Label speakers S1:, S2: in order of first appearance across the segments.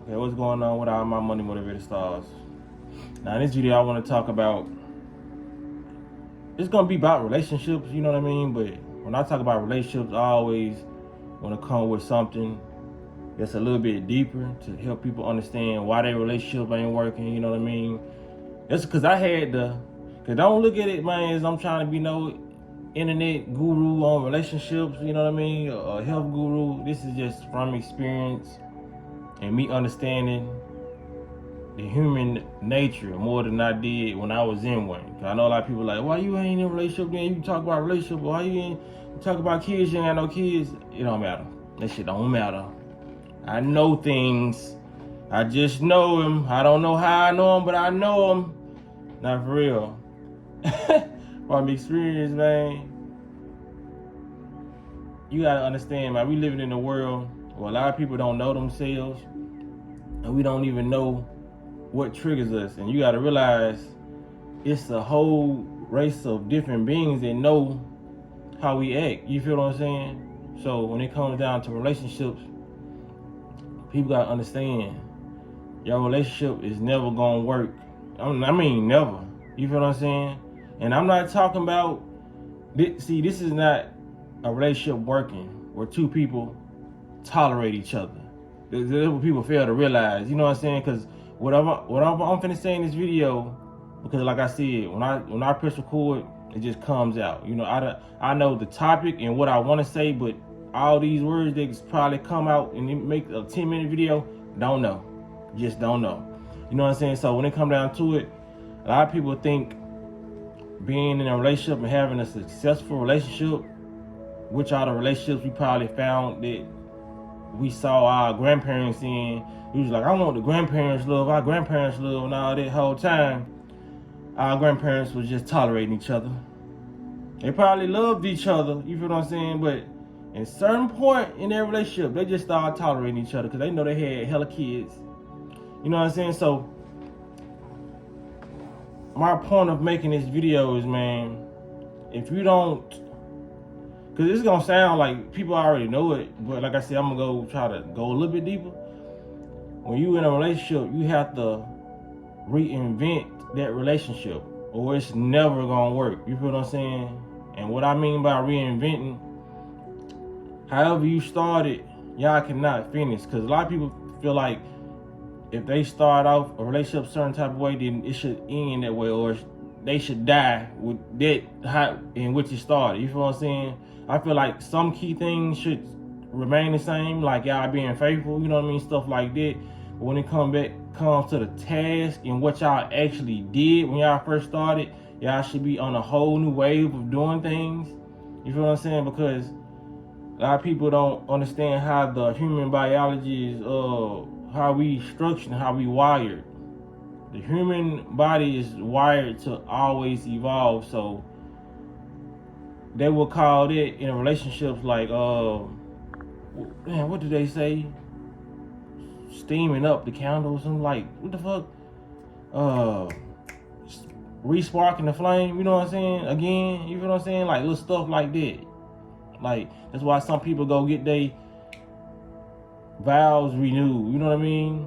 S1: Okay, what's going on with all my money motivated stars? Now in this video I want to talk about, it's going to be about relationships, you know what I mean? But when I talk about relationships, I always want to come with something that's a little bit deeper to help people understand why their relationship ain't working, you know what I mean? That's because I had because don't look at it, man, as I'm trying to be no internet guru on relationships, you know what I mean? A health guru. This is just from experience and me understanding the human nature more than I did when I was in one. Cause I know a lot of people like, why you ain't in a relationship then? You talk about relationship, why you ain't you talk about kids, you ain't got no kids? It don't matter. That shit don't matter. I know things. I just know them. I don't know how I know them, but I know them. Not for real. From experience, man. You gotta understand, man, we living in a world where a lot of people don't know themselves, and we don't even know what triggers us. And you gotta realize it's a whole race of different beings that know how we act. You feel what I'm saying? So when it comes down to relationships, people gotta understand your relationship is never gonna work. I mean never. You feel what I'm saying? And I'm not talking about, see, this is not a relationship working where two people tolerate each other. That's what people fail to realize. You know what I'm saying? Because what I'm finna say in this video, because like I said, when I press record, it just comes out. You know, I know the topic and what I want to say, but all these words that probably come out and make a 10-minute video, don't know. Just don't know. You know what I'm saying? So when it comes down to it, a lot of people think being in a relationship and having a successful relationship, which are the relationships we probably found that we saw our grandparents in. We was like, I want the grandparents' love, our grandparents' love, and all that whole time. Our grandparents was just tolerating each other. They probably loved each other, you feel what I'm saying? But in certain point in their relationship, they just started tolerating each other because they know they had hella kids. You know what I'm saying? So my point of making this video is, man, if you don't, because it's gonna sound like people already know it, but like I said, I'm gonna try to go a little bit deeper. When you in a relationship, you have to reinvent that relationship, or it's never gonna work. You feel what I'm saying? And what I mean by reinventing, however you started, y'all cannot finish. Because a lot of people feel like if they start off a relationship a certain type of way, then it should end that way, or they should die with that how in which it started. You feel what I'm saying? I feel like some key things should remain the same, like y'all being faithful, you know what I mean, stuff like that. But when it comes to the task and what y'all actually did when y'all first started, y'all should be on a whole new wave of doing things. You feel what I'm saying? Because a lot of people don't understand how the human biology is, how we structured, how we wired. The human body is wired to always evolve, so they will call that in relationships like, man, what do they say? Steaming up the candle or something, like, what the fuck? Re-sparking the flame, you know what I'm saying? Again, you know what I'm saying? Like little stuff like that. Like, that's why some people go get their vows renewed, you know what I mean?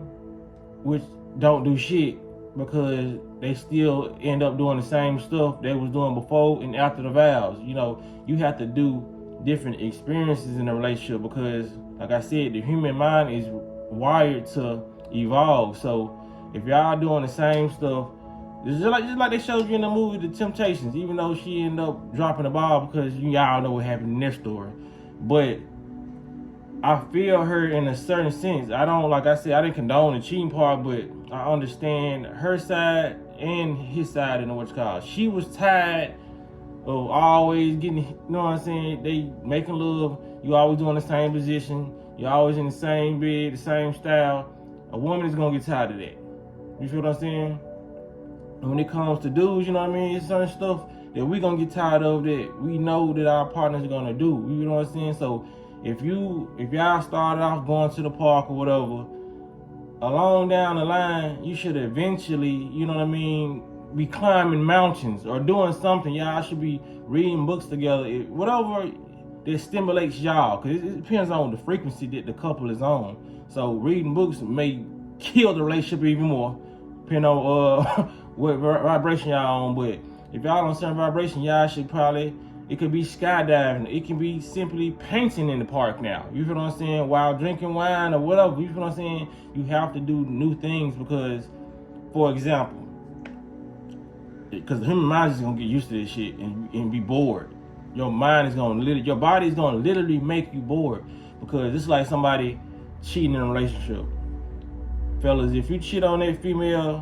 S1: Which don't do shit because they still end up doing the same stuff they was doing before and after the vows. You know, you have to do different experiences in a relationship because, like I said, the human mind is wired to evolve. So if y'all doing the same stuff, it's just like they showed you in the movie The Temptations, even though she ended up dropping the ball because y'all know what happened in that story. But I feel her in a certain sense. I don't, like I said, I didn't condone the cheating part, but I understand her side and his side in what's called. She was tired of always getting, you know what I'm saying? They making love, you always doing the same position, you always in the same bed, the same style. A woman is gonna get tired of that. You feel what I'm saying? And when it comes to dudes, you know what I mean? It's certain stuff that we gonna get tired of that we know that our partners are gonna do. You know what I'm saying? So if y'all started off going to the park or whatever, along down the line, you should eventually, you know what I mean, be climbing mountains or doing something. Y'all should be reading books together, whatever that stimulates y'all, because it depends on the frequency that the couple is on. So reading books may kill the relationship even more, depending on what vibration y'all on. But if y'all on certain vibration, y'all should probably, it could be skydiving, it can be simply painting in the park now. You feel what I'm saying? While drinking wine or whatever, you feel what I'm saying? You have to do new things because, for example, because the human mind is gonna get used to this shit and be bored. Your mind is gonna your body is gonna literally make you bored, because it's like somebody cheating in a relationship. Fellas, if you cheat on that female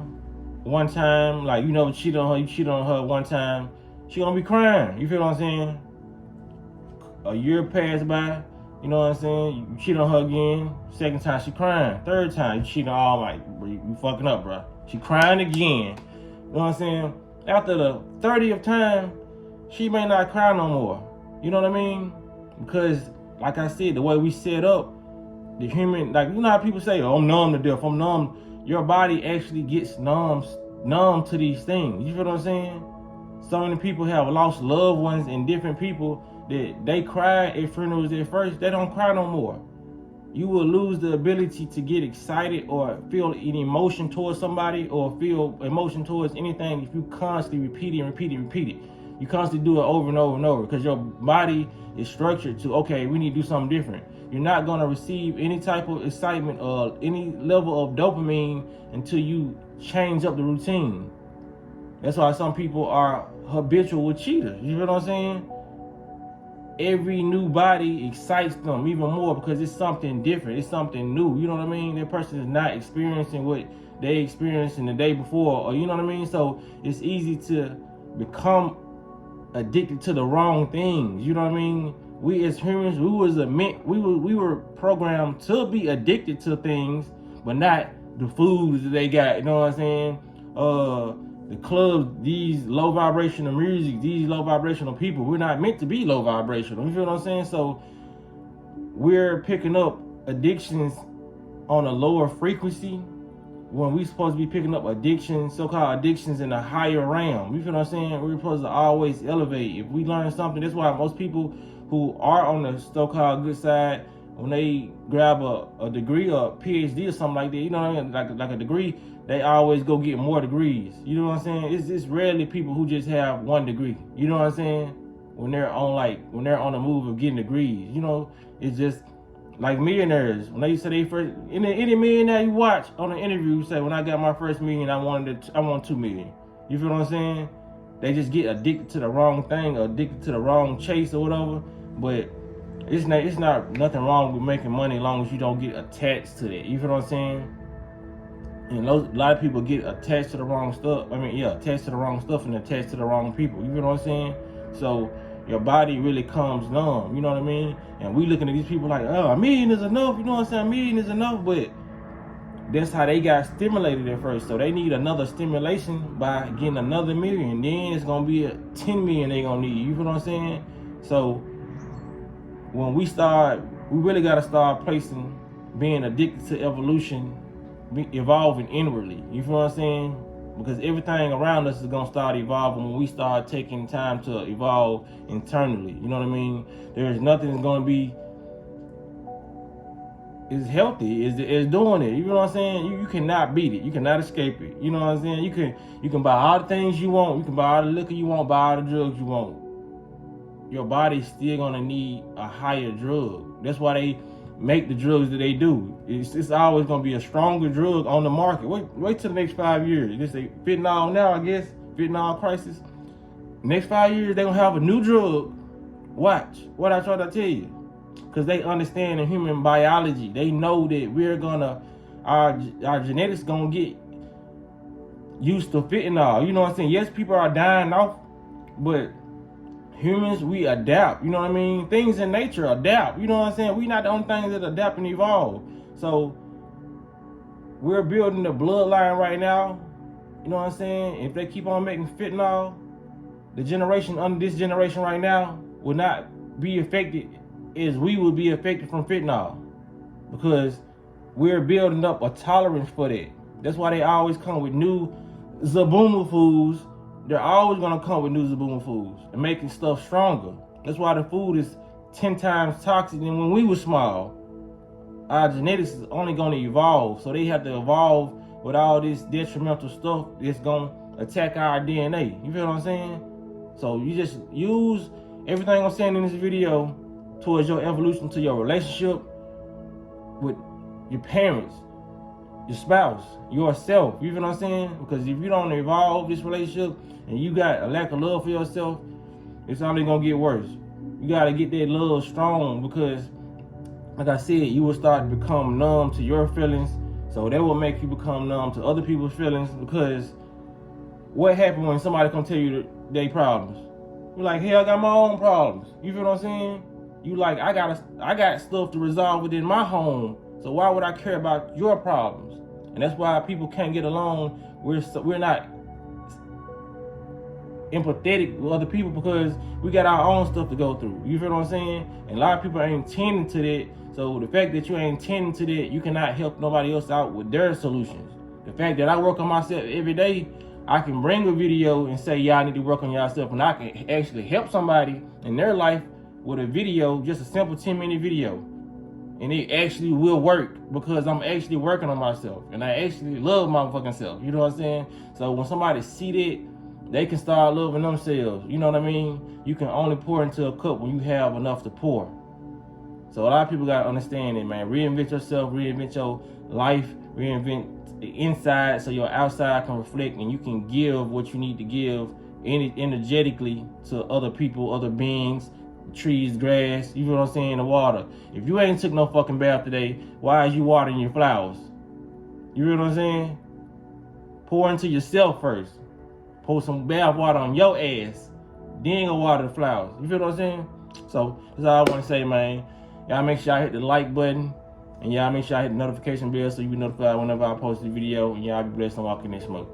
S1: one time, like you never cheat on her, you cheat on her one time, she gonna be crying. You feel what I'm saying? A year passed by, you know what I'm saying? You cheat on her again, second time she crying, third time you cheat on all, like, you fucking up, bro. She crying again. You know what I'm saying? After the 30th time, she may not cry no more. You know what I mean? Because, like I said, the way we set up, the human, like, you know how people say, oh, I'm numb to death, I'm numb. Your body actually gets numb to these things. You feel what I'm saying? So many people have lost loved ones and different people that they cry at funerals at first, they don't cry no more. You will lose the ability to get excited or feel an emotion towards somebody or feel emotion towards anything if you constantly repeat it. You constantly do it over and over and over, because your body is structured to, okay, we need to do something different. You're not going to receive any type of excitement or any level of dopamine until you change up the routine. That's why some people are habitual cheaters. You know what I'm saying? Every new body excites them even more because it's something different. It's something new. You know what I mean? That person is not experiencing what they experienced in the day before, or you know what I mean? So it's easy to become addicted to the wrong things. You know what I mean? We as humans, we were programmed to be addicted to things, but not the foods that they got. You know what I'm saying? The clubs, these low vibrational music, these low vibrational people, we're not meant to be low vibrational. You feel what I'm saying? So we're picking up addictions on a lower frequency when we're supposed to be picking up addictions, so-called addictions in a higher realm. You feel what I'm saying? We're supposed to always elevate. If we learn something, that's why most people who are on the so-called good side, when they grab a degree or a PhD or something like that, you know what I mean? Like a degree, they always go get more degrees. You know what I'm saying? It's rarely people who just have one degree. You know what I'm saying? When they're on the move of getting degrees, you know, it's just like millionaires. When they say they first, any millionaire you watch on an interview say, when I got my first million, I want 2 million. You feel what I'm saying? They just get addicted to the wrong thing, or addicted to the wrong chase or whatever. But it's not nothing wrong with making money as long as you don't get attached to that. You feel what I'm saying? And a lot of people get attached to the wrong stuff. Attached to the wrong stuff and attached to the wrong people. You feel what I'm saying? So your body really comes numb. You know what I mean? And we looking at these people like, oh, 1 million is enough. You know what I'm saying? 1 million is enough. But that's how they got stimulated at first. So they need another stimulation by getting another 1 million. Then it's going to be 10 million they going to need. You feel what I'm saying? So when we really got to start placing being addicted to evolution, evolving inwardly. You feel what I'm saying? Because everything around us is going to start evolving when we start taking time to evolve internally. You know what I mean? There's nothing that's going to be is healthy, is doing it. You know what I'm saying? You cannot beat it. You cannot escape it. You know what I'm saying? You can buy all the things you want. You can buy all the liquor you want, buy all the drugs you want. Your body's still going to need a higher drug. That's why they make the drugs that they do. It's always going to be a stronger drug on the market. Wait till the next 5 years. They say fentanyl now, I guess. Fentanyl crisis. Next 5 years, they're going to have a new drug. Watch what I try to tell you. Because they understand the human biology. They know that our genetics going to get used to fentanyl. You know what I'm saying? Yes, people are dying off, but humans, we adapt. You know what I mean? Things in nature adapt. You know what I'm saying? We're not the only things that adapt and evolve. So we're building the bloodline right now. You know what I'm saying? If they keep on making fentanyl, the generation under this generation right now will not be affected as we will be affected from fentanyl, because we're building up a tolerance for that. That's why they always come with new Zabuma foods. They're always going to come with new Zabuma foods and making stuff stronger. That's why the food is 10 times toxic than when we were small. our genetics is only going to evolve. So they have to evolve with all this detrimental stuff that's going to attack our DNA. You feel what I'm saying? So you just use everything I'm saying in this video towards your evolution to your relationship with your parents, your spouse, yourself. You feel what I'm saying? Because if you don't evolve this relationship and you got a lack of love for yourself, it's only going to get worse. You got to get that love strong, because like I said, you will start to become numb to your feelings. So that will make you become numb to other people's feelings, because what happened when somebody come tell you their problems? You're like, hey, I got my own problems. You feel what I'm saying? You like, I got stuff to resolve within my home. So why would I care about your problems? And that's why people can't get along. We're not empathetic with other people, because we got our own stuff to go through. You feel what I'm saying? And a lot of people ain't tending to that. So the fact that you ain't tending to that, you cannot help nobody else out with their solutions. The fact that I work on myself every day, I can bring a video and say, y'all need to work on yourself, and I can actually help somebody in their life with a video, just a simple 10-minute video. And it actually will work, because I'm actually working on myself, and I actually love my fucking self. You know what I'm saying? So when somebody see that, they can start loving themselves. You know what I mean? You can only pour into a cup when you have enough to pour. So a lot of people got to understand it, man. Reinvent yourself, reinvent your life, reinvent the inside so your outside can reflect, and you can give what you need to give energetically to other people, other beings, trees, grass, you know what I'm saying, the water. If you ain't took no fucking bath today, why is you watering your flowers? You know what I'm saying? Pour into yourself first. Pour some bath water on your ass, then go water the flowers. You feel what I'm saying? So that's all I want to say, man. Y'all make sure y'all hit the like button, and y'all make sure y'all hit the notification bell so you be notified whenever I post a video, and y'all be blessed and walk in this smoke.